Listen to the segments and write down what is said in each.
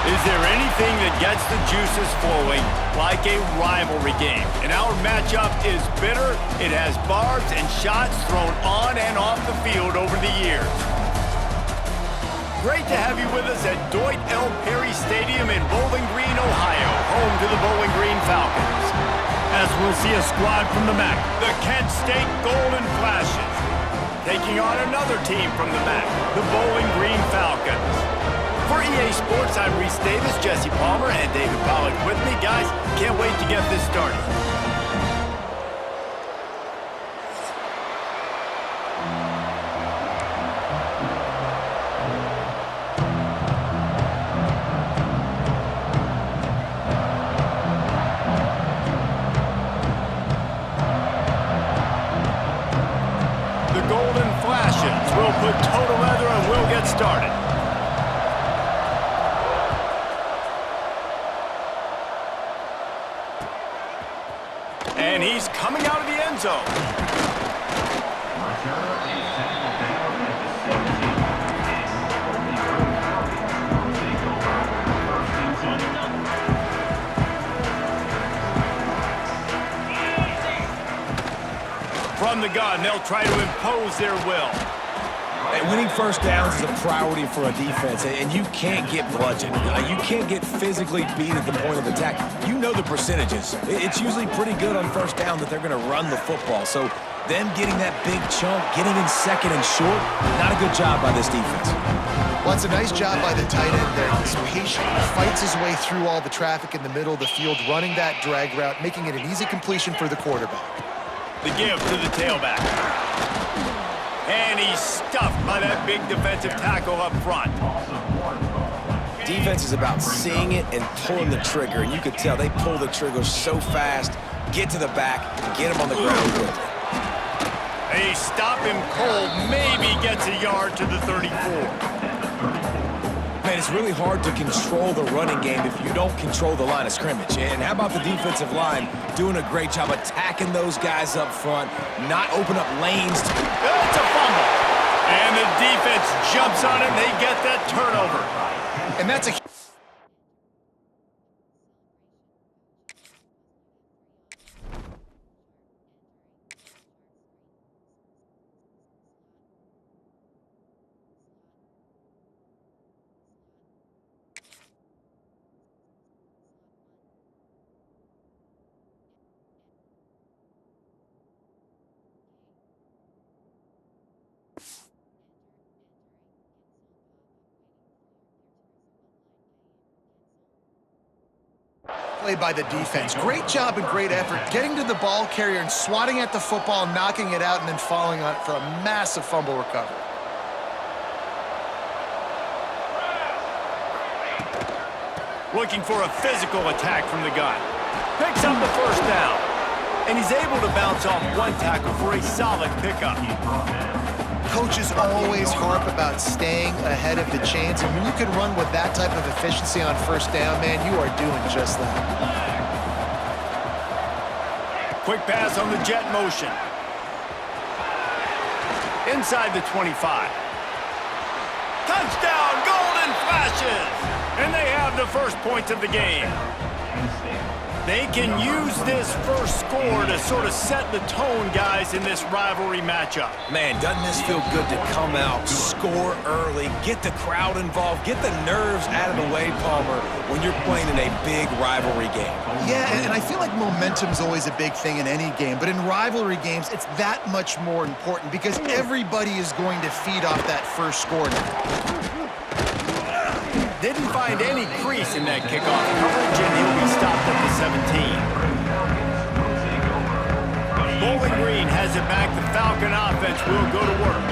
Is there anything that gets the juices flowing like a rivalry game? And our matchup is bitter. It has barbs and shots thrown on and off the field over the years. Great to have you with us at Dwight L. Perry Stadium in Bowling Green, Ohio, home to the Bowling Green Falcons. As we'll see a squad from the MAC, the Kent State Golden Flashes, taking on another team from the MAC, the Bowling Green Falcons. For EA Sports, I'm Reese Davis, Jesse Palmer, and David Pollack with me. Guys, can't wait to get this started. The Golden Flashes will put total leather and we'll get started. And he's coming out of the end zone. From the gun, they'll try to impose their will. And winning first downs is a priority for a defense, and you can't get bludgeoned. You can't get physically beat at the point of attack. You know the percentages. It's usually pretty good on first down that they're going to run the football. So them getting that big chunk, getting in second and short, not a good job by this defense. Well, it's a nice job by the tight end there. He's patient. He fights his way through all the traffic in the middle of the field, running that drag route, making it an easy completion for the quarterback. The give to the tailback. And he's stuffed by that big defensive tackle up front. Defense is about seeing it and pulling the trigger, and you could tell they pull the trigger so fast, get to the back, get him on the ground quickly. They stop him cold, maybe gets a yard to the 34. Man, it's really hard to control the running game if you don't control the line of scrimmage. And how about the defensive line doing a great job attacking those guys up front, not open up lanes. It's a fumble. And the defense jumps on it, and they get that turnover. And that's a play by the defense. Great job and great effort getting to the ball carrier and swatting at the football, knocking it out, and then falling on it for a massive fumble recovery. Looking for a physical attack from the gun. Picks up the first down. And he's able to bounce off one tackle for a solid pickup. Coaches always harp about staying ahead of the chains, and when you can run with that type of efficiency on first down, man, you are doing just that. Quick pass on the jet motion. Inside the 25. Touchdown, Golden Flashes! And they have the first points of the game. They can use this first score to sort of set the tone, guys, in this rivalry matchup. Man, doesn't this feel good to come out, score early, get the crowd involved, get the nerves out of the way, Palmer, when you're playing in a big rivalry game? Yeah, and I feel like momentum's always a big thing in any game, but in rivalry games, it's that much more important because everybody is going to feed off that first score now. Didn't find any crease in that kickoff coverage, and he'll be stopped at the 17. Bowling Green has it back. The Falcon offense will go to work.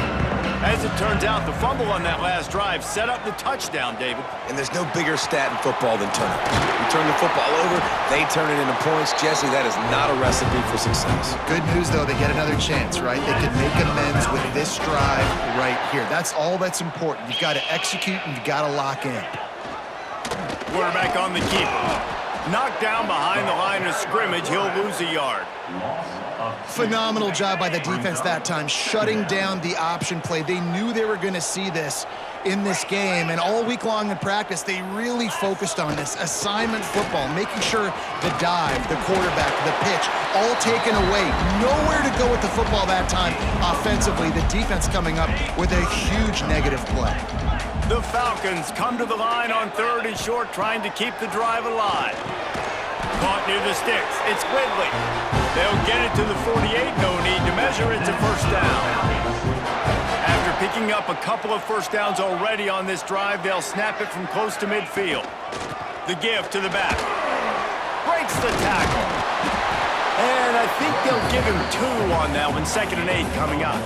As it turns out, the fumble on that last drive set up the touchdown, David. And there's no bigger stat in football than turnovers. You turn the football over, they turn it into points. Jesse, that is not a recipe for success. Good news, though, they get another chance, right? They can make amends with this drive right here. That's all that's important. You've got to execute and you've got to lock in. Quarterback on the keeper. Knocked down behind the line of scrimmage, he'll lose a yard. Phenomenal job by the defense that time, shutting down the option play. They knew they were going to see this in this game, and all week long in practice, they really focused on this assignment football, making sure the dive, the quarterback, the pitch, all taken away. Nowhere to go with the football that time offensively. The defense coming up with a huge negative play. The Falcons come to the line on 3rd and short, trying to keep the drive alive. Caught near the sticks. It's Quigley. They'll get it to the 48. No need to measure. It's a first down. After picking up a couple of first downs already on this drive, they'll snap it from close to midfield. The give to the back. Breaks the tackle. And I think they'll give him 2 on that one. 2nd and 8 coming up.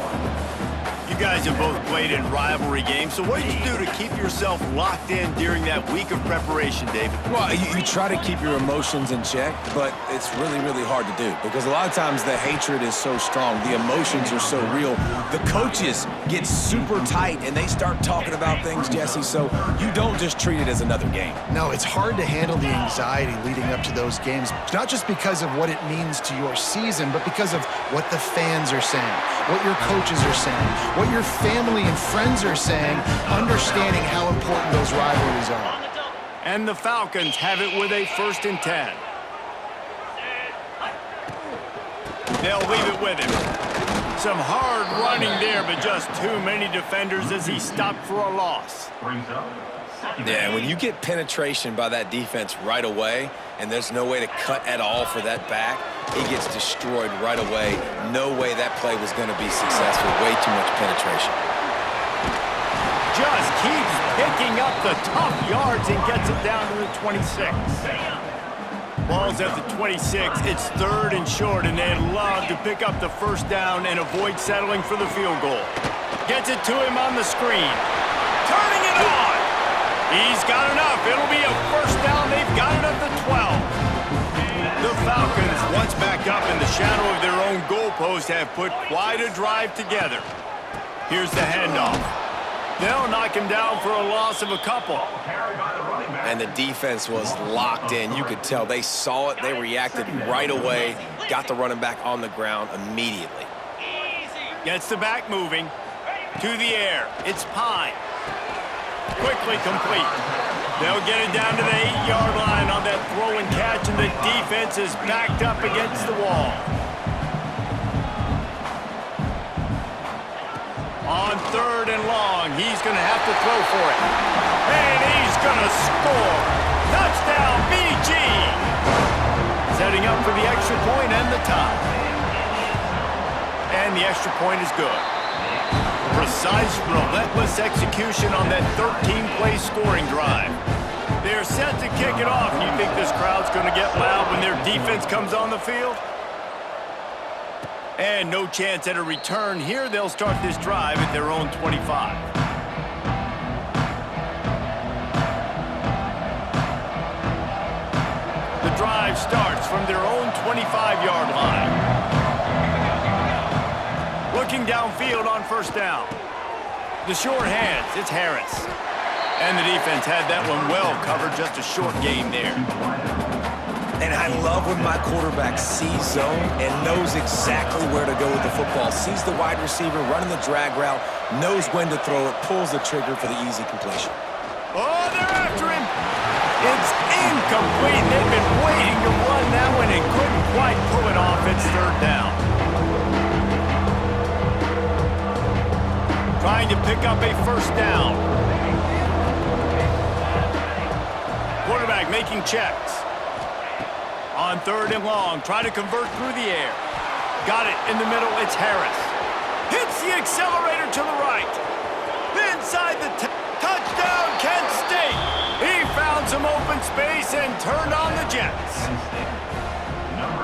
You guys have both played in rivalry games, so what did you do to keep yourself locked in during that week of preparation, David? Well, you try to keep your emotions in check, but it's really, really hard to do because a lot of times the hatred is so strong, the emotions are so real. The coaches get super tight and they start talking about things, Jesse, so you don't just treat it as another game. No, it's hard to handle the anxiety leading up to those games, not just because of what it means to your season, but because of what the fans are saying, what your coaches are saying, what your family and friends are saying, understanding how important those rivalries are. And the Falcons have it with a 1st and 10. They'll leave it with him. Some hard running there, but just too many defenders as he stopped for a loss. Yeah, when you get penetration by that defense right away, and there's no way to cut at all for that back, he gets destroyed right away. No way that play was going to be successful. Way too much penetration. Just keeps picking up the tough yards and gets it down to the 26. Ball's at the 26. It's 3rd and short, and they'd love to pick up the first down and avoid settling for the field goal. Gets it to him on the screen. Turning it on. He's got enough. It'll be a first down. They've got it at the 12. The Falcons, once back up in the shadow of their own goalpost, have put quite a drive together. Here's the handoff. They'll knock him down for a loss of a couple. And the defense was locked in. You could tell they saw it. They reacted right away. Got the running back on the ground immediately. Gets the back moving. To the air. It's Pine. Quickly complete. They'll get it down to the 8-yard line on that throw and catch, and the defense is backed up against the wall. On 3rd and long, he's going to have to throw for it. And he's going to score. Touchdown, BG! Setting up for the extra point and the tie. And the extra point is good. Precise, relentless execution on that 13-play scoring drive. They're set to kick it off. You think this crowd's going to get loud when their defense comes on the field? And no chance at a return here. They'll start this drive at their own 25. The drive starts from their own 25-yard line. Looking downfield on first down. The short hands, it's Harris. And the defense had that one well covered, just a short game there. And I love when my quarterback sees zone and knows exactly where to go with the football. Sees the wide receiver running the drag route, knows when to throw it, pulls the trigger for the easy completion. Oh, they're after him. It's incomplete. They've been waiting to run that one and couldn't quite pull it off. It's 3rd down. Trying to pick up a first down. Quarterback making checks. On 3rd and long, trying to convert through the air. Got it in the middle, it's Harris. Hits the accelerator to the right. Inside the touchdown, Kent State. He found some open space and turned on the Jets.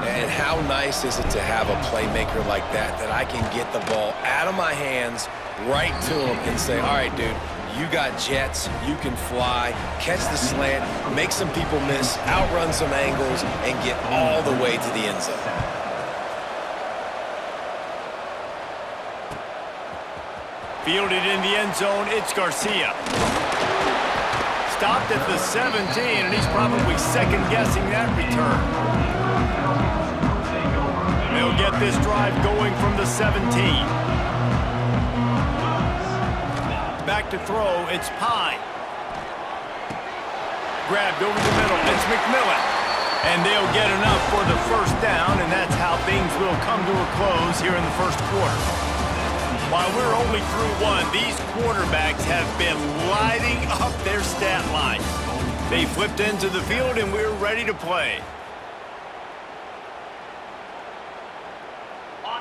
And how nice is it to have a playmaker like that I can get the ball out of my hands, right to him, and say, all right, dude, you got jets, you can fly, catch the slant, make some people miss, outrun some angles, and get all the way to the end zone. Fielded in the end zone, it's Garcia. stopped at the 17, and he's probably second-guessing that return. They'll get this drive going from the 17. Back to throw, it's Pine. Grabbed over the middle, it's McMillan. And they'll get enough for the first down, and that's how things will come to a close here in the first quarter. While we're only through one, these quarterbacks have been lighting up their stat lines. They flipped into the field, and we're ready to play.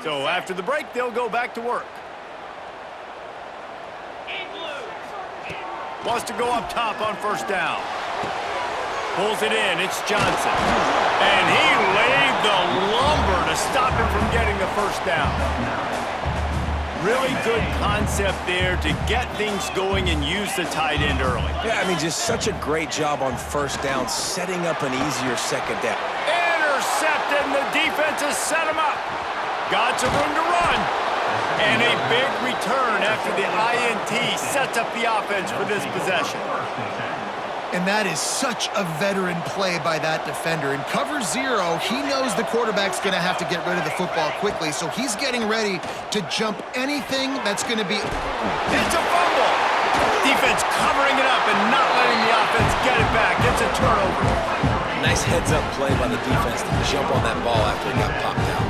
So after the break, they'll go back to work. Wants to go up top on first down. Pulls it in, it's Johnson. And he laid the lumber to stop him from getting the first down. Really good concept there to get things going and use the tight end early. Yeah, I mean, just such a great job on first down, setting up an easier second down. Intercepted, and the defense has set him up. Got some room to run. And a big return after the INT sets up the offense for this possession. And that is such a veteran play by that defender. In cover zero, he knows the quarterback's going to have to get rid of the football quickly, so he's getting ready to jump anything that's going to be... It's a fumble! Defense covering it up and not letting the offense get it back. It's a turnover. Nice heads-up play by the defense to jump on that ball after it got popped out.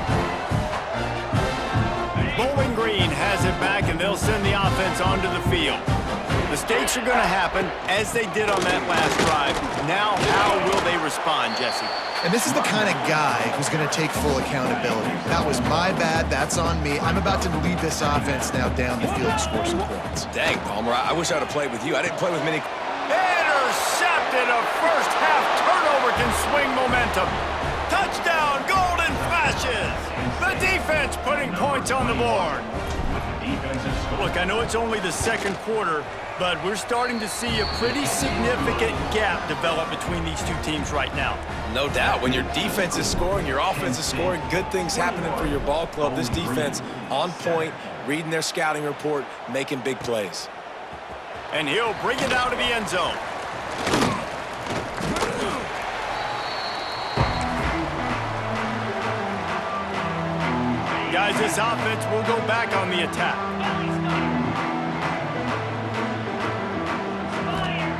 Bowling Green has it back, and they'll send the offense onto the field. Mistakes are going to happen, as they did on that last drive. Now, how will they respond, Jesse? And this is the kind of guy who's going to take full accountability. That was my bad. That's on me. I'm about to lead this offense now down the field and score some points. Dang, Palmer, I wish I would have played with you. I didn't play with many... Intercepted! A first-half turnover can swing momentum. Touchdown, Golden Flashes! The defense putting points on the board. Look, I know it's only the second quarter, but we're starting to see a pretty significant gap develop between these two teams right now. No doubt. When your defense is scoring, your offense is scoring, good things happening for your ball club. This defense on point, reading their scouting report, making big plays. And he'll bring it out of the end zone. Guys, this offense will go back on the attack.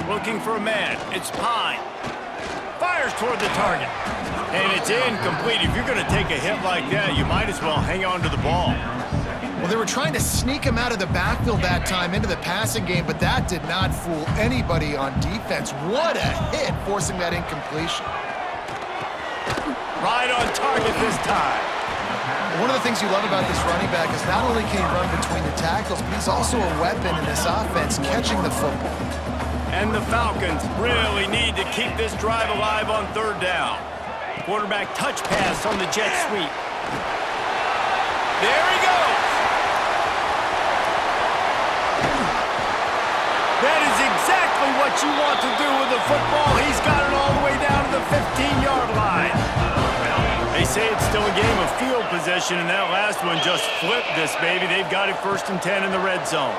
Looking for a man. It's Pine. Fires toward the target. And it's incomplete. If you're going to take a hit like that, you might as well hang on to the ball. Well, they were trying to sneak him out of the backfield that time into the passing game, but that did not fool anybody on defense. What a hit, forcing that incompletion. Right on target this time. One of the things you love about this running back is not only can he run between the tackles, but he's also a weapon in this offense, catching the football. And the Falcons really need to keep this drive alive on third down. Quarterback touch pass on the jet sweep. There he goes. That is exactly what you want to do with the football. He's got it all the way down to the 15-yard line. They say it's still a game of field possession, and that last one just flipped this baby. They've got it 1st and 10 in the red zone.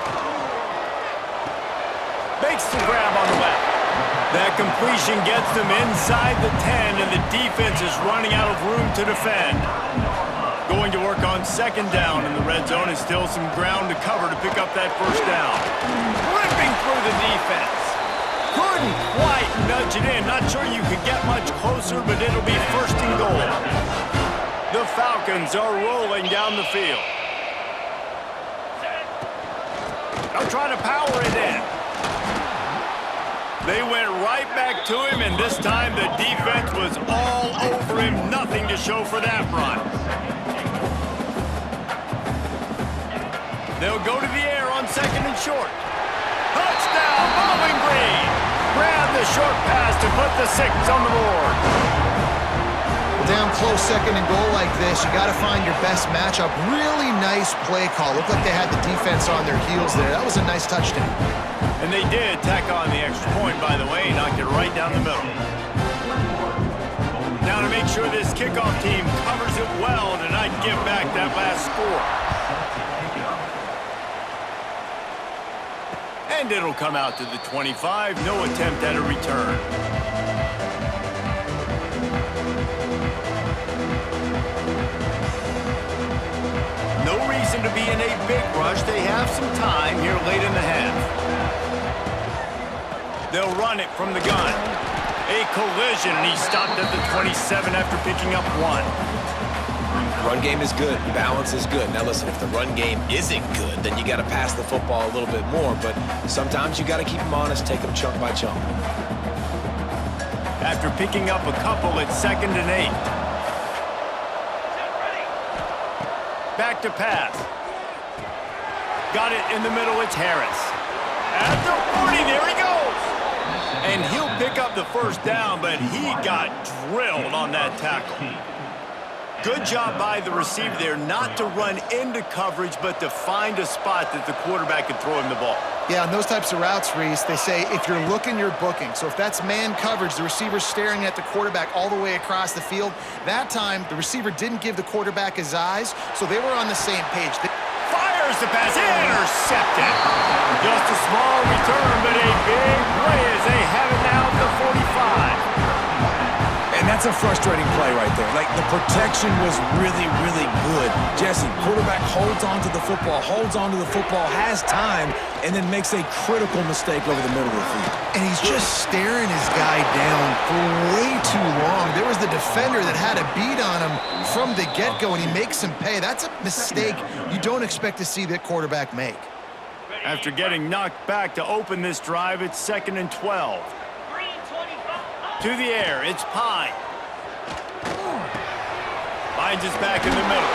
Makes the grab on the left. That completion gets them inside the 10, and the defense is running out of room to defend. Going to work on 2nd down in the red zone, and still some ground to cover to pick up that 1st down. Ripping through the defense. Couldn't quite nudge it in. Not sure you could get much closer, but it'll be 1st and goal. The Falcons are rolling down the field. They'll try to power it in. They went right back to him, and this time the defense was all over him. Nothing to show for that run. They'll go to the air on 2nd and short. Touchdown, Bowling Green! Grab the short pass to put the 6 on the board. Well, down close 2nd and goal like this, you got to find your best matchup. Really nice play call. Looked like they had the defense on their heels there. That was a nice touchdown. And they did tack on the extra point, by the way, knocked it right down the middle. Now to make sure this kickoff team covers it well to not give back that last score. And it'll come out to the 25. No attempt at a return. No reason to be in a big rush. They have some time here late in the half. They'll run it from the gun. A collision, and he stopped at the 27 after picking up 1. Run game is good. Balance is good. Now listen, if the run game isn't good, then you got to pass the football a little bit more. But sometimes you got to keep them honest, take them chunk by chunk. After picking up a couple, it's 2nd and 8. Back to pass. Got it in the middle. It's Harris. At the 40, there he goes. And he'll pick up the first down, but he got drilled on that tackle. Good job by the receiver there not to run into coverage, but to find a spot that the quarterback can throw him the ball. Yeah, on those types of routes, Reese, they say if you're looking, you're booking. So if that's man coverage, the receiver's staring at the quarterback all the way across the field. That time, the receiver didn't give the quarterback his eyes, so they were on the same page. Fires the pass, intercepted. Just a small return, but a big play as they have it now at the 45. And that's a frustrating play right there. Like, the protection was really, really good. Jesse, quarterback holds on to the football, has time, and then makes a critical mistake over the middle of the field. And he's just staring his guy down for way too long. There was the defender that had a beat on him from the get-go, and he makes him pay. That's a mistake you don't expect to see that quarterback make. After getting knocked back to open this drive, it's 2nd and 12. To the air, it's Pine. Finds his back in the middle.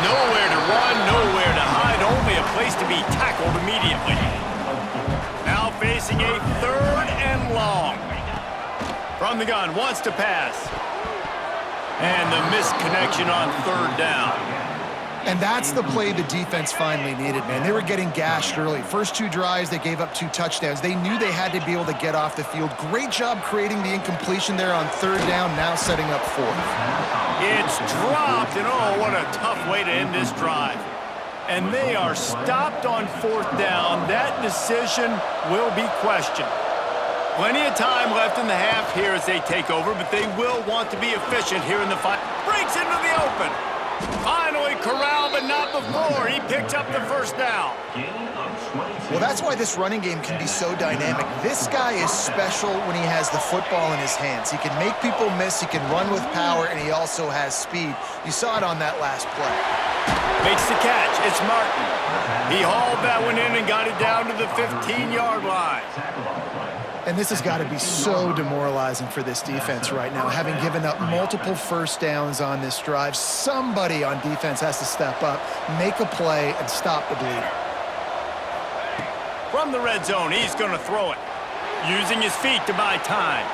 Nowhere to run, nowhere to hide, only a place to be tackled immediately. Now facing a 3rd and long. From the gun, wants to pass. And the misconnection on 3rd down. And that's the play the defense finally needed, man. They were getting gashed early. First 2 drives, they gave up 2 touchdowns. They knew they had to be able to get off the field. Great job creating the incompletion there on 3rd down, now setting up 4th. It's dropped, and oh, what a tough way to end this drive. And they are stopped on 4th down. That decision will be questioned. Plenty of time left in the half here as they take over, but they will want to be efficient here in the fight. Breaks into the open. Finally corralled, but not before. He picks up the first down. Well, that's why this running game can be so dynamic. This guy is special when he has the football in his hands. He can make people miss, he can run with power, and he also has speed. You saw it on that last play. Makes the catch. It's Martin. He hauled that one in and got it down to the 15-yard line. And this has got to be so demoralizing for this defense right now, having given up multiple first downs on this drive. Somebody on defense has to step up, make a play, and stop the bleeding. From the red zone, he's going to throw it, using his feet to buy time.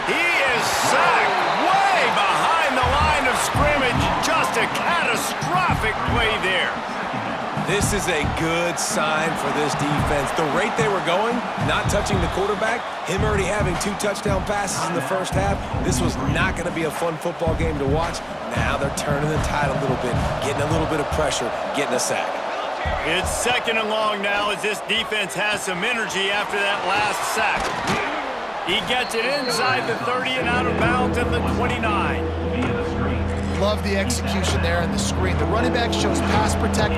He is sacked way behind the line of scrimmage. Just a catastrophic play there. This is a good sign for this defense. The rate they were going, not touching the quarterback, him already having 2 touchdown passes in the first half, this was not going to be a fun football game to watch. Now they're turning the tide a little bit, getting a little bit of pressure, getting a sack. It's 2nd and long now as this defense has some energy after that last sack. He gets it inside the 30 and out of bounds at the 29. Love the execution there in the screen. The running back shows pass protect.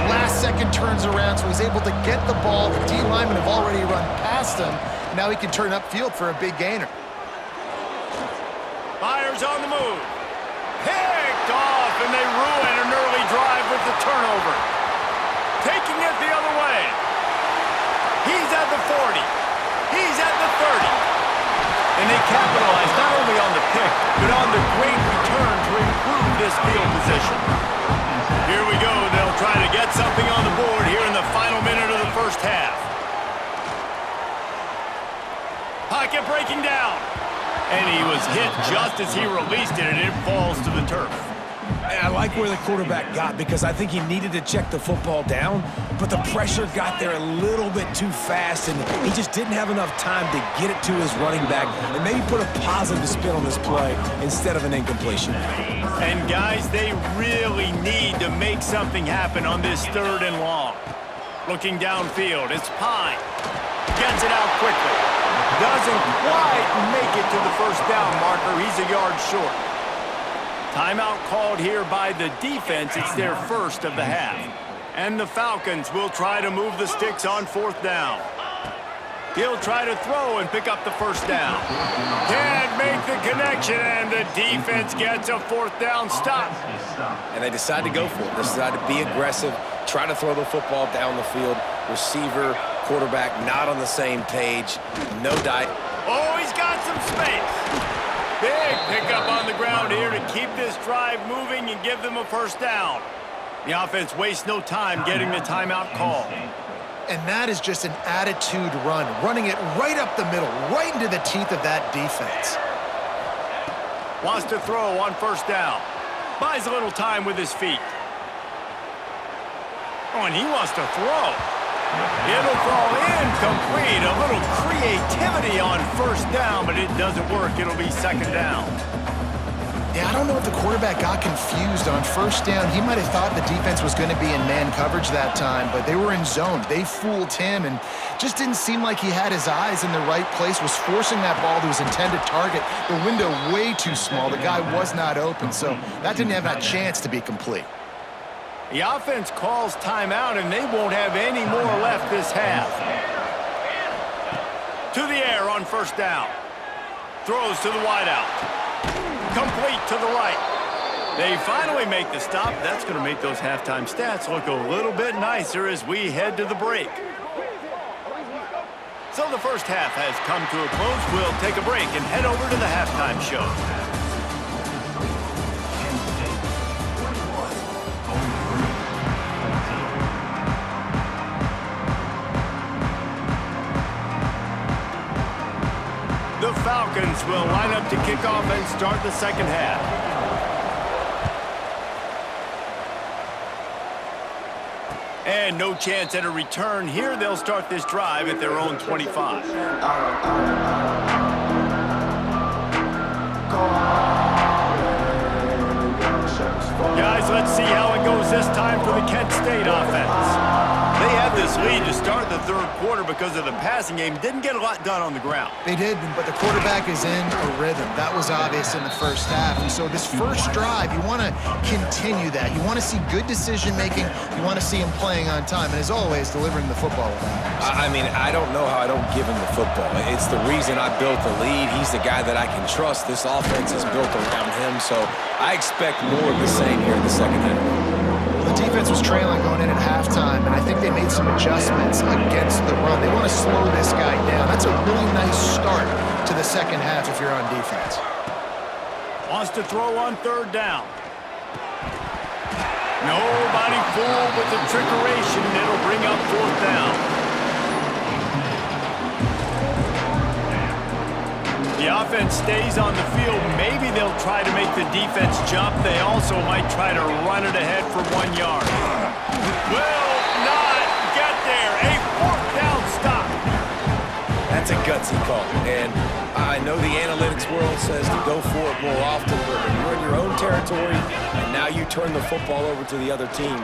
Last second turns around, so he's able to get the ball. The D linemen have already run past him. Now he can turn upfield for a big gainer. Fires on the move. Picked off, and they ruin an early drive with the turnover. Taking it the other way. He's at the 40. He's at the 30. And they capitalize not only on the pick, but on the great return to improve this field position. Here we go. They'll try to get something on the board here in the final minute of the first half. Pocket breaking down. And he was hit just as he released it, and it falls to the turf. And I like where the quarterback got because I think he needed to check the football down, but the pressure got there a little bit too fast, and he just didn't have enough time to get it to his running back and maybe put a positive spin on this play instead of an incompletion. And guys, they really need to make something happen on this 3rd and long. Looking downfield, it's Pine. Gets it out quickly. Doesn't quite make it to the first down marker. He's a yard short. Timeout called here by the defense. It's their first of the half. And the Falcons will try to move the sticks on 4th down. He'll try to throw and pick up the first down. Can't make the connection, and the defense gets a 4th down stop. And they decide to go for it. They decide to be aggressive, try to throw the football down the field. Receiver, quarterback not on the same page. No dive. Oh, he's got some space. Big pickup on the ground here to keep this drive moving and give them a first down. The offense wastes no time getting the timeout called. And that is just an attitude run, running it right up the middle, right into the teeth of that defense. Wants to throw on first down. Buys a little time with his feet. Oh, and he wants to throw. It'll fall incomplete. A little creativity on first down, but it doesn't work. It'll be 2nd down. Yeah, I don't know if the quarterback got confused on first down. He might have thought the defense was going to be in man coverage that time, but they were in zone. They fooled him and just didn't seem like he had his eyes in the right place, was forcing that ball to his intended target. The window way too small. The guy was not open, so that didn't have a chance to be complete. The offense calls timeout, and they won't have any more left this half. To the air on first down. Throws to the wideout. Complete to the right. They finally make the stop. That's going to make those halftime stats look a little bit nicer as we head to the break. So the first half has come to a close. We'll take a break and head over to the halftime show. The Falcons will line up to kick off and start the second half. And no chance at a return here. They'll start this drive at their own 25. Guys, let's see how it goes this time for the Kent State offense. They had this lead to start the 3rd quarter because of the passing game. Didn't get a lot done on the ground. They did, but the quarterback is in a rhythm. That was obvious in the first half. And so this first drive, you want to continue that. You want to see good decision-making. You want to see him playing on time. And as always, delivering the football. I mean, I don't know how I don't give him the football. It's the reason I built the lead. He's the guy that I can trust. This offense is built around him, so I expect more of the same here in the second half. The defense was trailing going in at halftime, and I think they made some adjustments against the run. They want to slow this guy down. That's a really nice start to the second half if you're on defense. Wants to throw on 3rd down. Nobody fooled with the trickeration. It'll bring up 4th down. The offense stays on the field. Maybe they'll try to make the defense jump. They also might try to run it ahead for 1 yard. Will not get there. A 4th down stop. That's a gutsy call. And I know the analytics world says to go for it more often, but when you're in your own territory and now you turn the football over to the other team,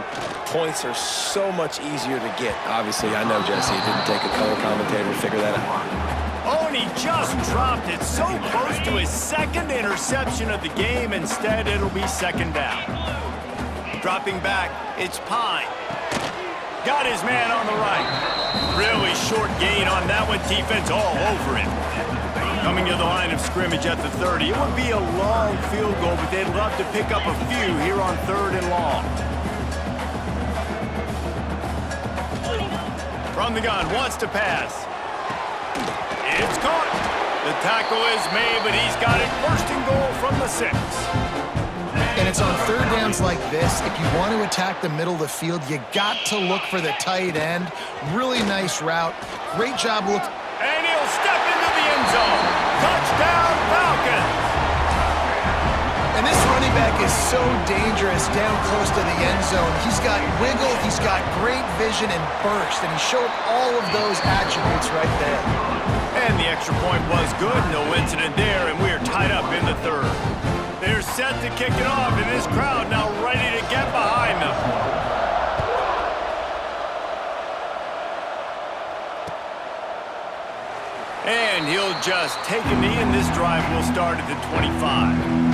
points are so much easier to get. Obviously, I know, Jesse, it didn't take a color commentator to figure that out. Oh, and he just dropped it so close to his 2nd interception of the game. Instead, it'll be 2nd down. Dropping back, it's Pine. Got his man on the right. Really short gain on that one. Defense all over him. Coming to the line of scrimmage at the 30. It would be a long field goal, but they'd love to pick up a few here on 3rd and long. From the gun, wants to pass. It's caught. The tackle is made, but he's got it 1st and goal from the 6. And it's on 3rd downs like this. If you want to attack the middle of the field, you got to look for the tight end. Really nice route. Great job look. And he'll step into the end zone. Touchdown, Falcons. And And this running back is so dangerous down close to the end zone. He's got wiggle, he's got great vision and burst, and he showed all of those attributes right there. And the extra point was good, no incident there, and we are tied up in the third. They're set to kick it off, and this crowd now ready to get behind them. And he'll just take a knee, and this drive will start at the 25.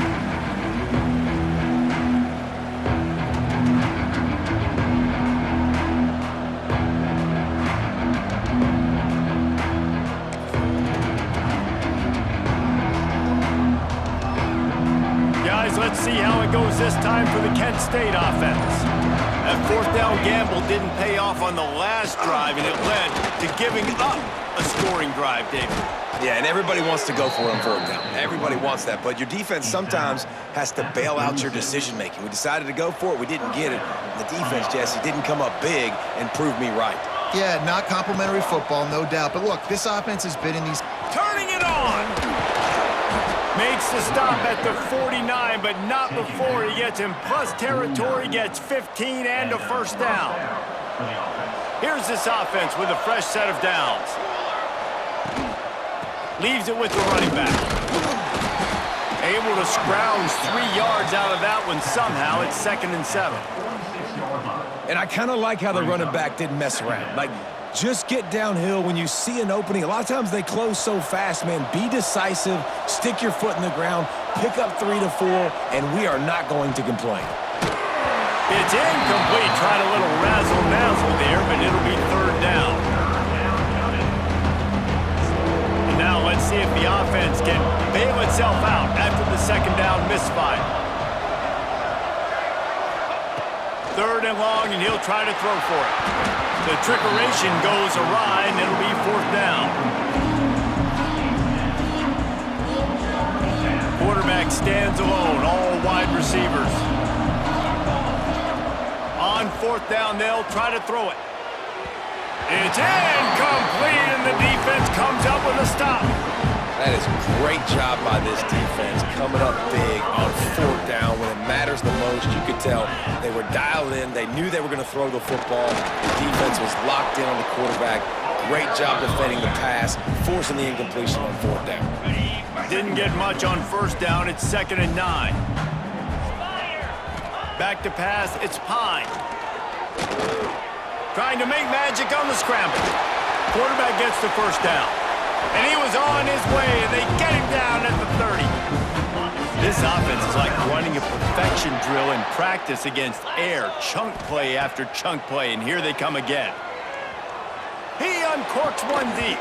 Let's see how it goes this time for the Kent State offense. That fourth down gamble didn't pay off on the last drive, and it led to giving up a scoring drive, David. Yeah, and everybody wants to go for it on fourth down. Everybody wants that, but your defense sometimes has to bail out your decision-making. We decided to go for it. We didn't get it. The defense, Jesse, didn't come up big and prove me right. Yeah, not complimentary football, no doubt. But look, this offense has been in these... Turning it on! Makes the stop at the 49, but not before he gets in plus territory, gets 15 and a first down. Here's this offense with a fresh set of downs. Leaves it with the running back. Able to scrounge 3 yards out of that one somehow. It's 2nd and 7. And I kind of like how the running back didn't mess around. Like, just get downhill when you see an opening. A lot of times they close so fast, man. Be decisive, stick your foot in the ground, pick up 3 to 4, and we are not going to complain. It's incomplete. Tried a little razzle-dazzle there, but it'll be 3rd down. And now let's see if the offense can bail itself out after the 2nd down misfire. 3rd and long, and he'll try to throw for it. The trickeration goes awry, and it'll be 4th down. Quarterback stands alone, all wide receivers. On 4th down, they'll try to throw it. It's incomplete, and the defense comes up with a stop. That is a great job by this defense, coming up big on 4th down when it matters the most. You could tell they were dialed in. They knew they were going to throw the football. The defense was locked in on the quarterback. Great job defending the pass, forcing the incompletion on 4th down. Didn't get much on 1st down. It's 2nd and 9. Back to pass. It's Pine. Trying to make magic on the scramble. Quarterback gets the 1st down. And he was on his way, and they get him down at the 30. This offense is like running a perfection drill in practice against air. Chunk play after chunk play, and here they come again. He uncorks one deep.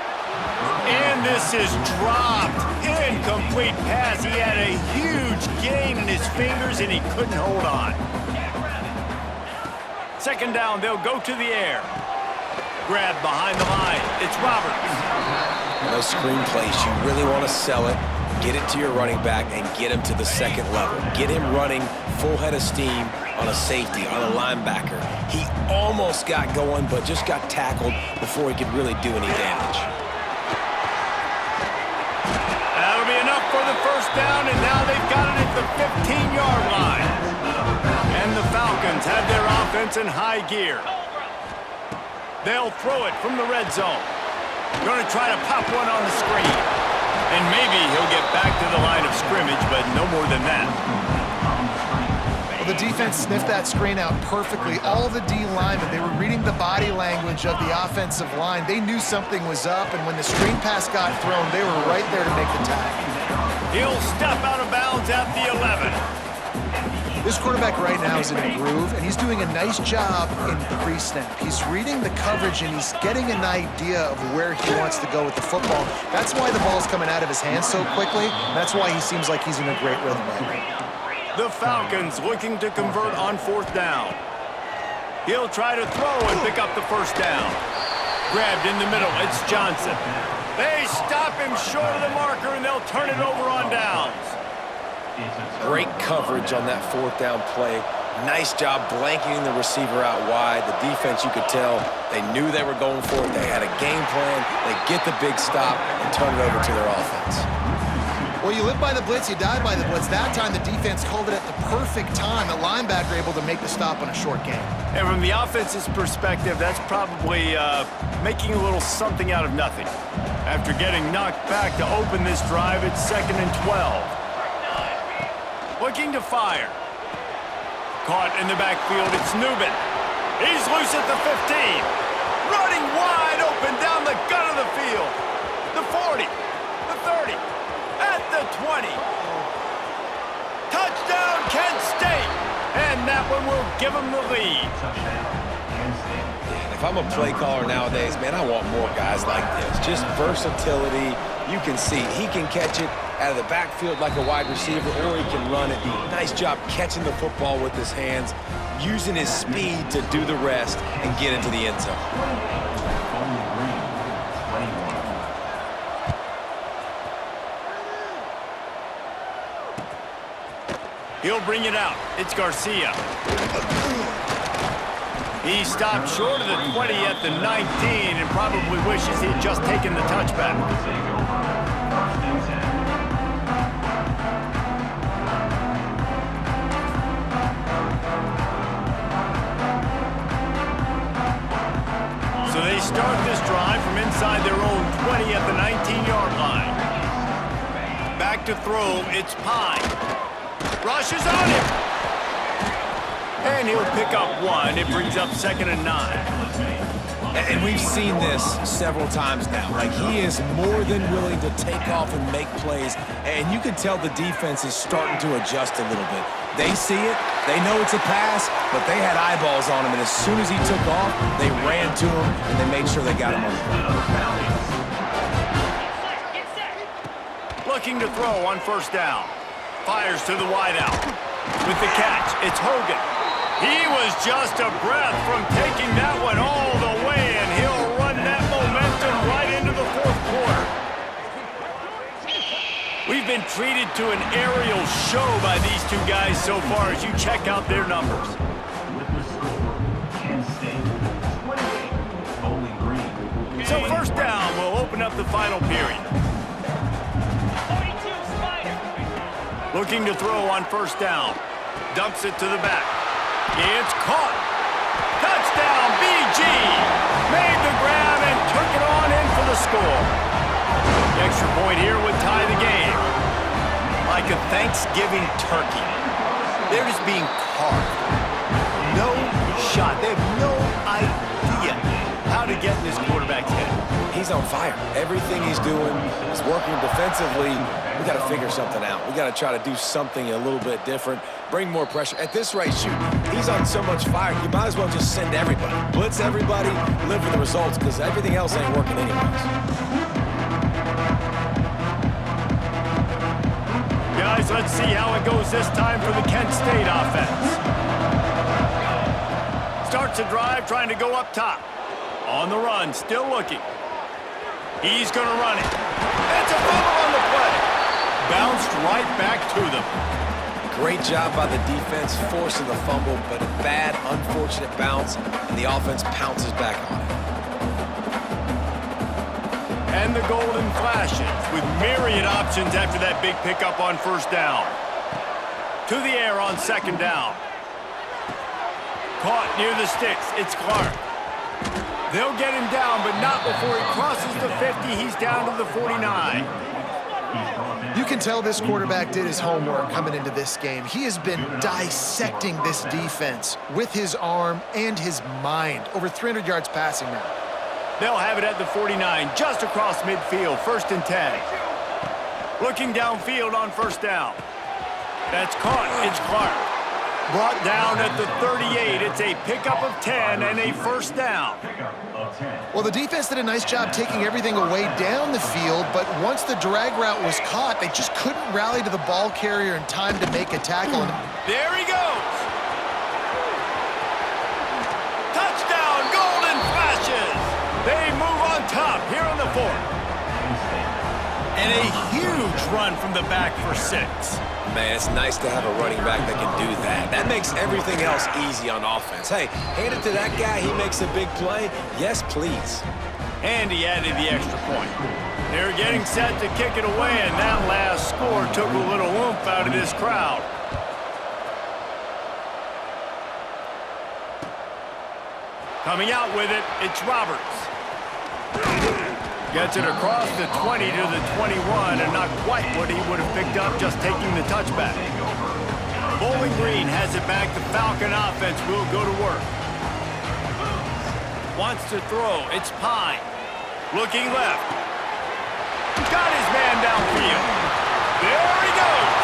And this is dropped. Incomplete pass. He had a huge gain in his fingers, and he couldn't hold on. 2nd down, they'll go to the air. Grab behind the line. It's Roberts. Those screen plays, you really want to sell it, get it to your running back, and get him to the 2nd level. Get him running full head of steam on a safety, on a linebacker. He almost got going, but just got tackled before he could really do any damage. That'll be enough for the 1st down, and now they've got it at the 15-yard line. And the Falcons have their offense in high gear. They'll throw it from the red zone. Going to try to pop one on the screen. And maybe he'll get back to the line of scrimmage, but no more than that. Well, the defense sniffed that screen out perfectly. All the D linemen, they were reading the body language of the offensive line. They knew something was up, and when the screen pass got thrown, they were right there to make the tackle. He'll step out of bounds at the 11. This quarterback right now is in a groove, and he's doing a nice job in pre-snap. He's reading the coverage, and he's getting an idea of where he wants to go with the football. That's why the ball's coming out of his hands so quickly. That's why he seems like he's in a great rhythm right now. The Falcons looking to convert on 4th down. He'll try to throw and pick up the 1st down. Grabbed in the middle, it's Johnson. They stop him short of the marker, and they'll turn it over on downs. Great coverage on that 4th down play. Nice job blanketing the receiver out wide. The defense, you could tell, they knew they were going for it. They had a game plan. They get the big stop and turn it over to their offense. Well, you live by the blitz, you die by the blitz. That time, the defense called it at the perfect time. The linebacker able to make the stop on a short game. And from the offense's perspective, that's probably making a little something out of nothing. After getting knocked back to open this drive, it's 2nd and 12. Looking to fire. Caught in the backfield, it's Newman. He's loose at the 15. Running wide open down the gut of the field. The 40, the 30, at the 20. Touchdown, Kent State. And that one will give them the lead. If I'm a play caller nowadays, man, I want more guys like this. Just versatility. You can see he can catch it out of the backfield like a wide receiver, or he can run it. Nice job catching the football with his hands, using his speed to do the rest and get into the end zone. He'll bring it out. It's Garcia. He stopped short of the 20 at the 19 and probably wishes he had just taken the touchback. So they start this drive from inside their own 20 at the 19-yard line. Back to throw, it's Pine. Rushes on him. And he'll pick up one. It brings up 2nd and 9. And we've seen this several times now. Like, he is more than willing to take off and make plays. And you can tell the defense is starting to adjust a little bit. They see it. They know it's a pass, but they had eyeballs on him. And as soon as he took off, they ran to him, and they made sure they got him on the ground. Looking to throw on 1st down. Fires to the wideout. With the catch, it's Hogan. He was just a breath from taking that one all the way, and he'll run that momentum right into the 4th quarter. We've been treated to an aerial show by these two guys so far as you check out their numbers. So 1st down will open up the final period. Looking to throw on 1st down. Dumps it to the back. It's caught. Touchdown, BG. Made the grab and took it on in for the score. The extra point here would tie the game. Like a Thanksgiving turkey. They're just being carved. No shot. They have no idea how to get in this quarterback's head. He's on fire. Everything he's doing is working defensively. We got to figure something out. We got to try to do something a little bit different, bring more pressure. At this rate, shoot, he's on so much fire, you might as well just send everybody. Blitz everybody, live for the results, because everything else ain't working anyways. Guys, let's see how it goes this time for the Kent State offense. Starts a drive trying to go up top. On the run, still looking. He's going to run it. It's a fumble on the play. Bounced right back to them. Great job by the defense forcing the fumble, but a bad, unfortunate bounce, and the offense pounces back on it. And the golden flashes with myriad options after that big pickup on 1st down. To the air on 2nd down. Caught near the sticks. It's Clark. They'll get him down, but not before he crosses the 50. He's down to the 49. You can tell this quarterback did his homework coming into this game. He has been dissecting this defense with his arm and his mind. Over 300 yards passing now. They'll have it at the 49, just across midfield, 1st and 10. Looking downfield on 1st down. That's caught. It's Clark. Brought down at the 38. It's a pickup of 10 and a 1st down. Well, the defense did a nice job taking everything away down the field, but once the drag route was caught, they just couldn't rally to the ball carrier in time to make a tackle. There he goes. Touchdown, golden flashes. They move on top here on the 4th. And a huge run from the back for 6. Man, it's nice to have a running back that can do that. That makes everything else easy on offense. Hey, hand it to that guy. He makes a big play. Yes, please. And he added the extra point. They're getting set to kick it away, and that last score took a little oomph out of this crowd. Coming out with it, it's Roberts. Gets it across the 20 to the 21, and not quite what he would have picked up just taking the touchback. Bowling Green has it back. The Falcon offense will go to work. Wants to throw. It's Pine. Looking left. Got his man downfield. There he goes.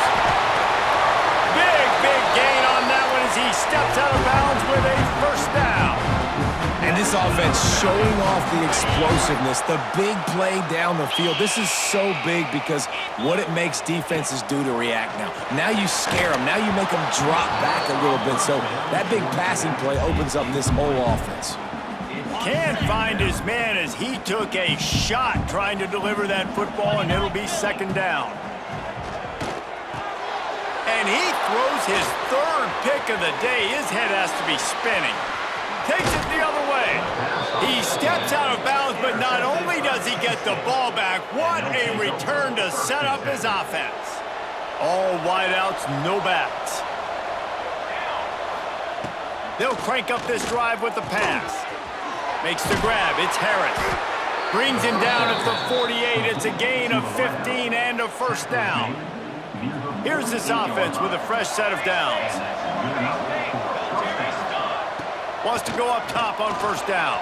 Big gain on that one as he steps out of bounds with a first down. And this offense showing off the explosiveness, the big play down the field. This is so big because what it makes defenses do to react now. Now you scare them. Now you make them drop back a little bit. So that big passing play opens up this whole offense. Can't find his man as he took a shot trying to deliver that football, and it'll be second down. And he throws his third pick of the day. His head has to be spinning. Takes it the other way. He steps out of bounds, but not only does he get the ball back, what a return to set up his offense. All wideouts, no backs. They'll crank up this drive with the pass. Makes the grab, it's Harris. Brings him down at the 48. It's a gain of 15 and a first down. Here's this offense with a fresh set of downs. Wants to go up top on first down.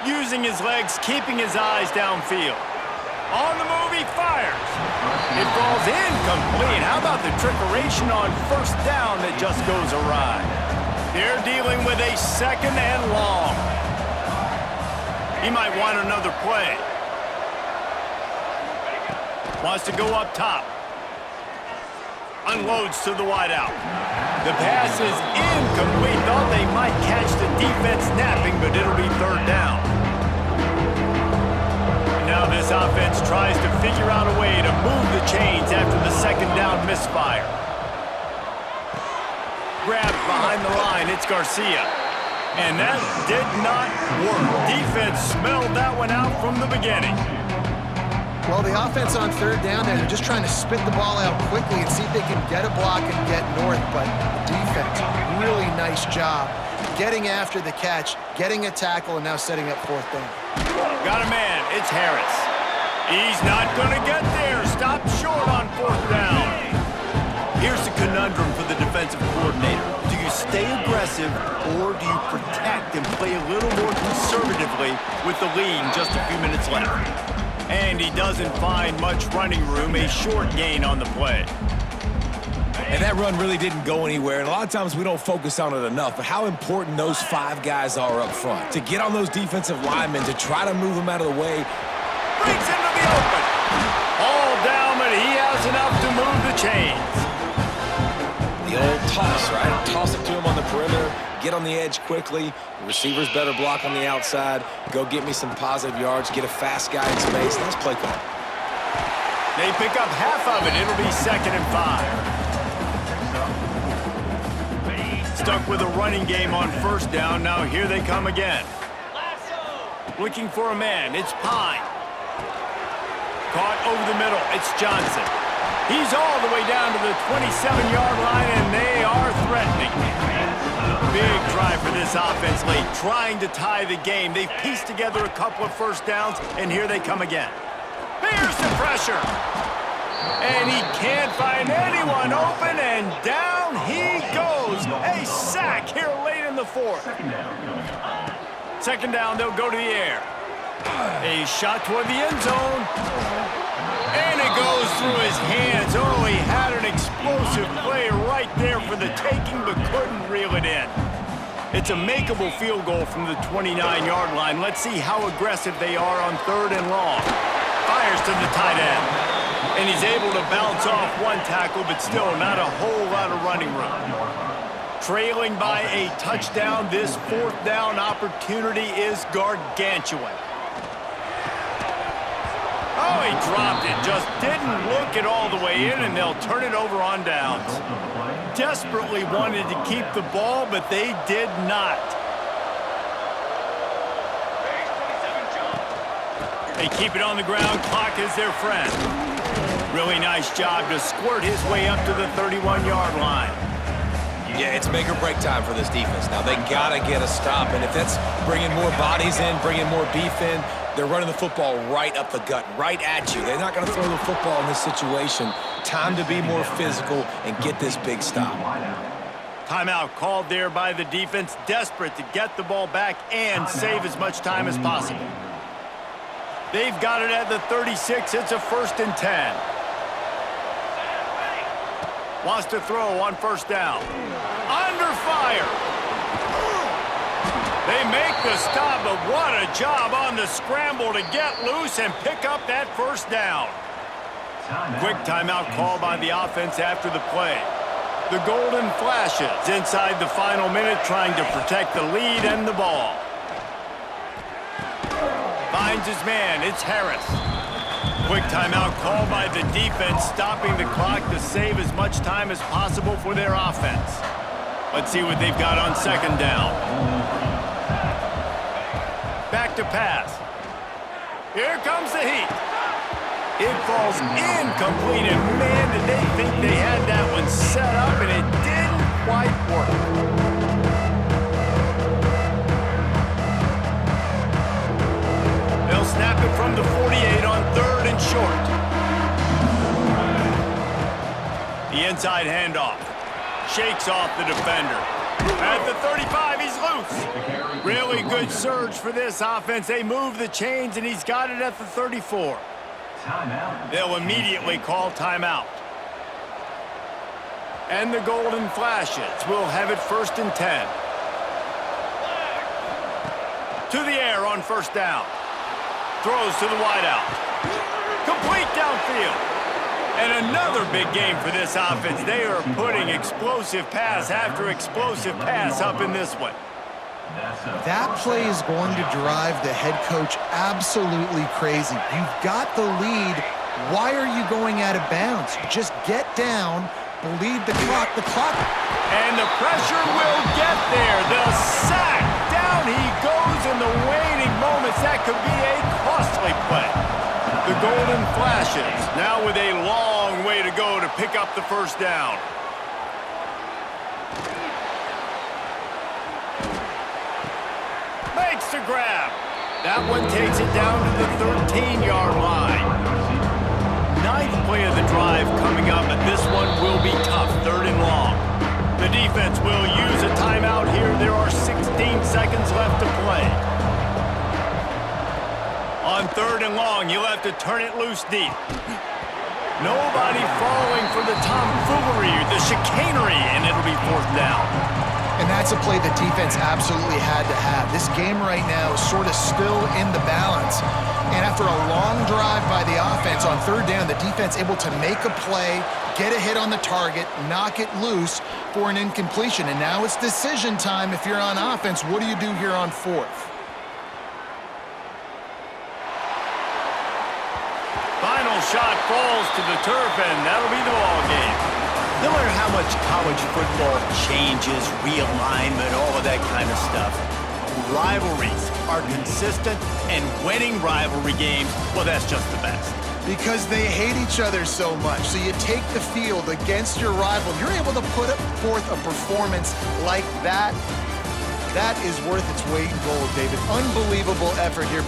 Using his legs, keeping his eyes downfield. On the move, he fires. It falls incomplete. How about the trickeration on first down that just goes awry? They're dealing with a second and long. He might want another play. Wants to go up top. Unloads to the wideout. The pass is incomplete. Thought they might catch the defense napping, but it'll be third down. Now this offense tries to figure out a way to move the chains after the second down misfire. Grabbed behind the line, it's Garcia. And that did not work. Defense smelled that one out from the beginning. Well, the offense on third down there, they're just trying to spit the ball out quickly and see if they can get a block and get north. But the defense, really nice job getting after the catch, getting a tackle, and now setting up fourth down. Got a man. It's Harris. He's not going to get there. Stop short on fourth down. Here's the conundrum for the defensive coordinator. Do you stay aggressive or do you protect and play a little more conservatively with the lead and just a few minutes left? And he doesn't find much running room, a short gain on the play. And that run really didn't go anywhere, and a lot of times we don't focus on it enough, but how important those five guys are up front. To get on those defensive linemen, to try to move them out of the way. Brings him to the open. All down, but he has enough to move the chains. The old toss, right? Toss it to him on the perimeter, get on the edge quickly. The receivers better block on the outside. Go get me some positive yards, get a fast guy in space. Nice play call. They pick up half of it. It'll be 2nd and 5. Stuck with a running game on first down. Now here they come again. Looking for a man. It's Pine. Caught over the middle. It's Johnson. He's all the way down to the 27-yard line, and they are threatening. Big drive for this offense late, trying to tie the game. They've pieced together a couple of first downs, and here they come again. Here's the pressure. And he can't find anyone open, and down he goes. A sack here late in the fourth. Second down, they'll go to the air. A shot toward the end zone. And it goes through his hands. Oh, he had an explosive play right there for the taking, but couldn't reel it in. It's a makeable field goal from the 29-yard line. Let's see how aggressive they are on third and long. Fires to the tight end. And he's able to bounce off one tackle, but still not a whole lot of running room. Trailing by a touchdown, this fourth down opportunity is gargantuan. Oh, he dropped it. Just didn't look it all the way in, and they'll turn it over on downs. Desperately wanted to keep the ball, but they did not. They keep it on the ground. Clock is their friend. Really nice job to squirt his way up to the 31-yard line. Yeah, it's make or break time for this defense. Now, they got to get a stop, and if that's bringing more bodies in, bringing more beef in, they're running the football right up the gut, right at you. They're not going to throw the football in this situation. Time to be more physical and get this big stop. Timeout called there by the defense, desperate to get the ball back and save as much time as possible. They've got it at the 36. It's a 1st and 10. Wants to throw on 1st down. Under fire. They make the stop, but what a job on the scramble to get loose and pick up that 1st down. Quick timeout call by the offense after the play. The Golden Flashes inside the final minute trying to protect the lead and the ball. Finds his man. It's Harris. Quick timeout call by the defense, stopping the clock to save as much time as possible for their offense. Let's see what they've got on 2nd down. Back to pass. Here comes the heat. It falls incomplete, and man, did they think they had that one set up, and it didn't quite work. Snap it from the 48 on 3rd and short. The inside handoff. Shakes off the defender. At the 35, he's loose. Really good surge for this offense. They move the chains, and he's got it at the 34. They'll immediately call timeout. And the Golden Flashes will have it 1st and 10. To the air on 1st down. Throws to the wideout. Complete downfield. And another big game for this offense. They are putting explosive pass after explosive pass up in this one. That play is going to drive the head coach absolutely crazy. You've got the lead. Why are you going out of bounds? Just get down, bleed the clock. And the pressure will get there. The sack. Down he goes in the waning moments. That could be a costly play. The Golden Flashes now with a long way to go to pick up the 1st down. Makes the grab. That one takes it down to the 13-yard line. 9th play of the drive coming up, but this one will be tough. 3rd and long. The defense will use a timeout here. There are 16 seconds left to play. On 3rd and long, you'll have to turn it loose deep. Nobody falling for the tomfoolery, the chicanery, and it'll be 4th down. And that's a play the defense absolutely had to have. This game right now is sort of still in the balance. And after a long drive by the offense on 3rd down, the defense able to make a play, get a hit on the target, knock it loose for an incompletion. And now it's decision time if you're on offense. What do you do here on 4th? Final shot falls to the turf, and that'll be the ball game. No matter how much college football changes, realignment, all of that kind of stuff, rivalries are consistent, and winning rivalry games, well, that's just the best. Because they hate each other so much. So you take the field against your rival. You're able to put forth a performance like that. That is worth its weight in gold, David. Unbelievable effort here.